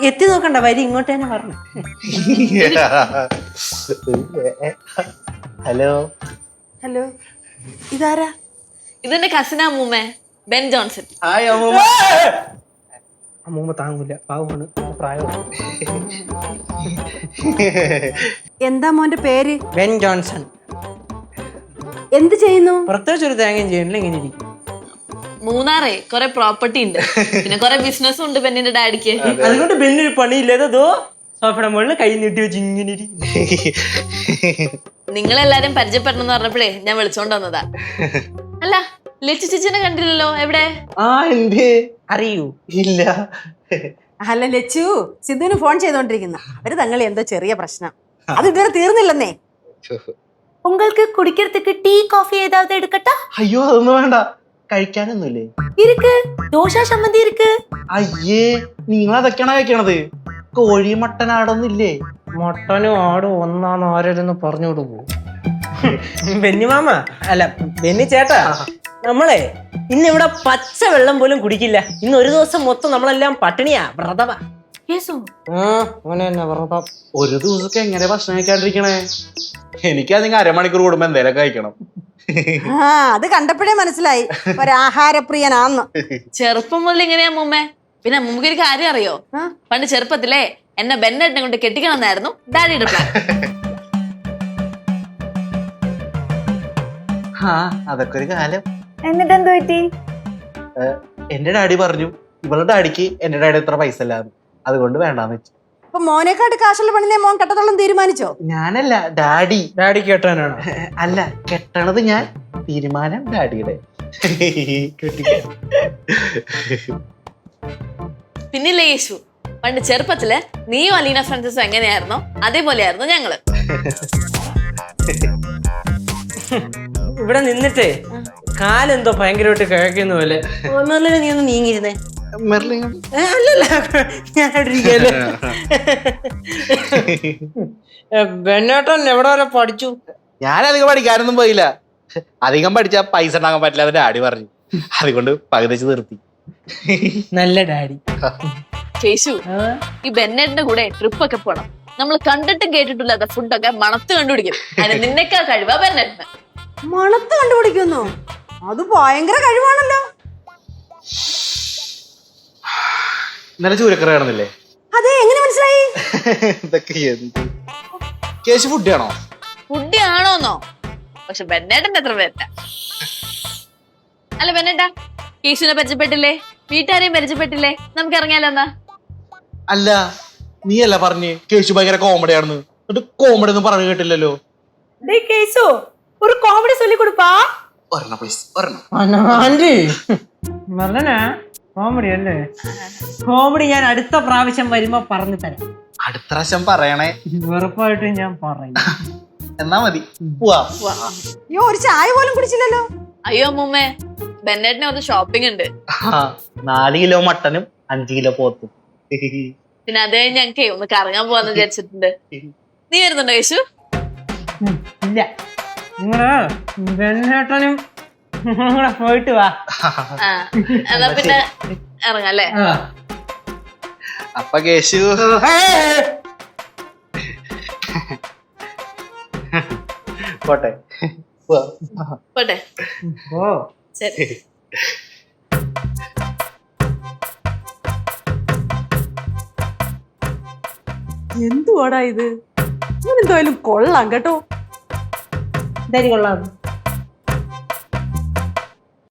എത്തി നോക്കണ്ട, വരി ഇങ്ങോട്ട് തന്നെ പറഞ്ഞു. ഹലോ ഹലോ, ഇതാരാ? ഇതെന്റെ കസിനാ അമ്മൂമ്മേ, ബെൻ ജോൺസൺ. ഹായ് അമ്മൂമ്മ. അമ്മൂമ്മ താങ്ങൂല, പാവമാണ്, പ്രായമാണ്. എന്താ മോന്റെ പേര്? Ben Johnson. എന്ത് ചെയ്യുന്നു? പ്രത്യേകിച്ച് ഒരു തേങ്ങയും ചെയ്യണില്ല, ഇങ്ങനെ ഇരിക്കും. മൂന്നാറേ കൊറേ പ്രോപ്പർട്ടി ഉണ്ട്, പിന്നെ കൊറേ ബിസിനസ്സും ഉണ്ട് ബെന്നിന്റെ ഡാഡിക്ക്. അതുകൊണ്ട് ബെന്നിന് പണിയില്ലാതോ സോഫയുടെ മുകളിൽ കൈ നീട്ടി വെച്ച് ഇങ്ങനെ ഇരിക്കും. നിങ്ങളെല്ലാരും പരിചയപ്പെടണം എന്ന് പറഞ്ഞപ്പോഴേ ഞാൻ വിളിച്ചോണ്ട് വന്നതാ. അല്ല, ലച്ചു ചേച്ചിനെ കണ്ടില്ലല്ലോ, എവിടെ? എന്തേ അറിയൂ? ഇല്ല. അല്ല ലച്ചു, സിദ്ധുവിന് ഫോൺ ചെയ്തോണ്ടിരിക്കുന്ന. അവര് തങ്ങളെ എന്തോ ചെറിയ പ്രശ്നം, അത് ഇതുവരെ തീർന്നില്ലെന്നേ. உங்களுக்கு குடிக்கிறதுக்கு டீ காஃபி ஏதாவது எடுக்கட்டா? അയ്യോ അതൊന്നും വേണ്ട, കഴിക്കാനൊന്നുമില്ലേ? இருக்கு, தோசை சம்மந்தி இருக்கு. അയ്യേ, നിങ്ങൾ അതൊക്കെയാണ് കഴിക്കണത്? കോഴി മട്ടൻ ആടൊന്നും ഇല്ലേ? മട്ടനും ആടും ഒന്നാന്ന് ആരൊന്ന് പറഞ്ഞു കൊടുക്കൂ. ബെന്നി മാമ, അല്ല ബെന്നി ചേട്ടാ, നമ്മളെ ഇന്ന് ഇവിടെ പച്ച വെള്ളം പോലും കുടിക്കില്ല. ഇന്ന് ഒരു ദിവസം മൊത്തം നമ്മളെല്ലാം പട്ടിണിയാ, വ്രതവാ. അങ്ങനെ തന്നെ വ്രതം. ഒരു ദിവസമൊക്കെ എങ്ങനെ ഭക്ഷണം കഴിക്കാണ്ടിരിക്കണേ? എനിക്കതിങ്ങ അരമണിക്കൂർ കൂടുമ്പോ എന്തേലും കഴിക്കണം. അത് കണ്ടപ്പോഴേ മനസ്സിലായി ഒരാഹാരപ്രിയനാന്ന്. ചെറുപ്പം മുതൽ ഇങ്ങനെയാ അമ്മൂമ്മേ. പിന്നെ അമ്മൂമ്മക്ക് ഒരു കാര്യം അറിയോ? പണ്ട് ചെറുപ്പത്തിലേ എന്നെ ബെന്നേട്ടനെ കൊണ്ട് കെട്ടിക്കണം എന്നായിരുന്നു ഡാഡിയുടെ പ്ലാൻ. അതൊക്കെ ഒരു കാലം. എന്നിട്ട് എന്ത് പറ്റി? എന്റെ ഡാഡി പറഞ്ഞു ഇവളുടെ ഡാഡിക്ക് എന്റെ ഡാഡി എത്ര പൈസ അല്ലാന്ന്, അതുകൊണ്ട് വേണ്ടാന്ന് വെച്ചു. അപ്പൊ മോനെക്കാട്ട് കാശുള്ള പണിനെ മോൻ കെട്ടത്തോളം തീരുമാനിച്ചോ? ഞാനല്ല, ഡാഡി. ഡാഡി കേട്ടാനാണ്? അല്ല, കെട്ടണത് ഞാൻ, തീരുമാനം ഡാഡിയുടെ. പിന്നില്ലേ യേശു, പണ്ട് ചെറുപ്പത്തില് നീയും അലീന ഫ്രാൻസിസും എങ്ങനെയായിരുന്നോ അതേപോലെയായിരുന്നു ഞങ്ങള്. ഇവിടെ നിന്നിട്ടേ കാലെന്തോ ഭയങ്കരമായിട്ട് കിഴക്കുന്ന പോലെ. ഒന്നല്ലേ നീ ഒന്ന് നീങ്ങിയിരുന്നേ? അല്ലല്ല, ഞാൻ ബെന്നേട്ടൻ എവിടെ വരെ പഠിച്ചു? ഞാൻ അധികം പഠിക്കാനൊന്നും പോയില്ല. അധികം പഠിച്ചാ പൈസ ഉണ്ടാക്കാൻ പറ്റില്ല എന്ന് ഡാഡി പറഞ്ഞു, അതുകൊണ്ട് പകുതിച്ച് നിർത്തി. നല്ല ഡാഡി. യേശു, ഈ ബെന്നേട്ടന്റെ കൂടെ ട്രിപ്പ് ഒക്കെ പോണം. നമ്മൾ കണ്ടിട്ടും കേട്ടിട്ടില്ലാത്ത ഫുഡൊക്കെ മണത്ത് കണ്ടുപിടിക്കും. അതിന് നിന്നെക്കാ കഴിവാ ബെന്നേട്ടന്. മണത്ത് കണ്ടുപിടിക്കുന്നു? അത് ഭയങ്കര കഴിവാണല്ലോ. ഇന്നലെ ചൂരക്കറ കാണുന്നില്ലേ? അതെ, എങ്ങനെ മനസ്സിലായി? ഇതൊക്കെ എന്ത് കേശു ഫുഡിയാണോ? ഫുഡ് ആണോന്നോ? പക്ഷെ ബെന്നേട്ടന്റെ എത്ര പേരല്ല. അല്ല ബെന്നേട്ടാ, കേശുവിനെ പരിചയപ്പെട്ടില്ലേ? വീട്ടുകാരെയും പരിചയപ്പെട്ടില്ലേ? നമുക്ക് ഇറങ്ങിയാലോ എന്നാ? അല്ല, നീ അല്ല പറഞ്ഞ് കേശു ഭയങ്കര കോമഡി ആണെന്ന്. എന്നിട്ട് കോമഡി ഒന്നും പറഞ്ഞു കേട്ടില്ലല്ലോ. டேய் கேசு, ஒரு காமெடி சொல்லி கொடுப்பா. ഒരെണ്ണം പ്ലീസ്, ഒരെണ്ണം. കോമഡി അല്ലേ? കോമഡി ഞാൻ അടുത്ത പ്രാവശ്യം വരുമ്പോ പറഞ്ഞു തരാം. അടുത്ത പ്രാവശ്യം പറയണേ. ഉറപ്പായിട്ടും ഞാൻ പറയും. എന്നാ മതി, പോവാ. അയ്യോ, ഒരു ചായ പോലും കുടിച്ചില്ലല്ലോ. അയ്യോ അമ്മൂമ്മേ, ബെന്നേട്ടനെ ഒരു ഷോപ്പിംഗ് ഉണ്ട്. 4 കിലോ മട്ടനും 5 കിലോ പോത്തും. പിന്നെ അത് കഴിഞ്ഞ് ഞങ്ങൾക്കേ ഒന്ന് കറങ്ങാൻ പോവാന്ന് വിചാരിച്ചിട്ടുണ്ട്. നീ വരുന്നുണ്ടോ യേശു? ഇല്ല, നിങ്ങള് ബെന്നേട്ടനും കൂടെ പോയിട്ട് വാ. എന്നാ പിന്നെ ഇറങ്ങാം അല്ലേ? അപ്പൊ കേശു പോട്ടെ, പോട്ടെ. ഓ ശരി. എന്തുവാടാ ഇത്? എന്തായാലും കൊള്ളാം കേട്ടോ. ഇതായി കൊള്ളാം.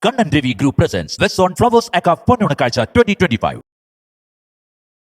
Kannan Devi Group presents West on Flowers Aka Ponnonakazha 2025.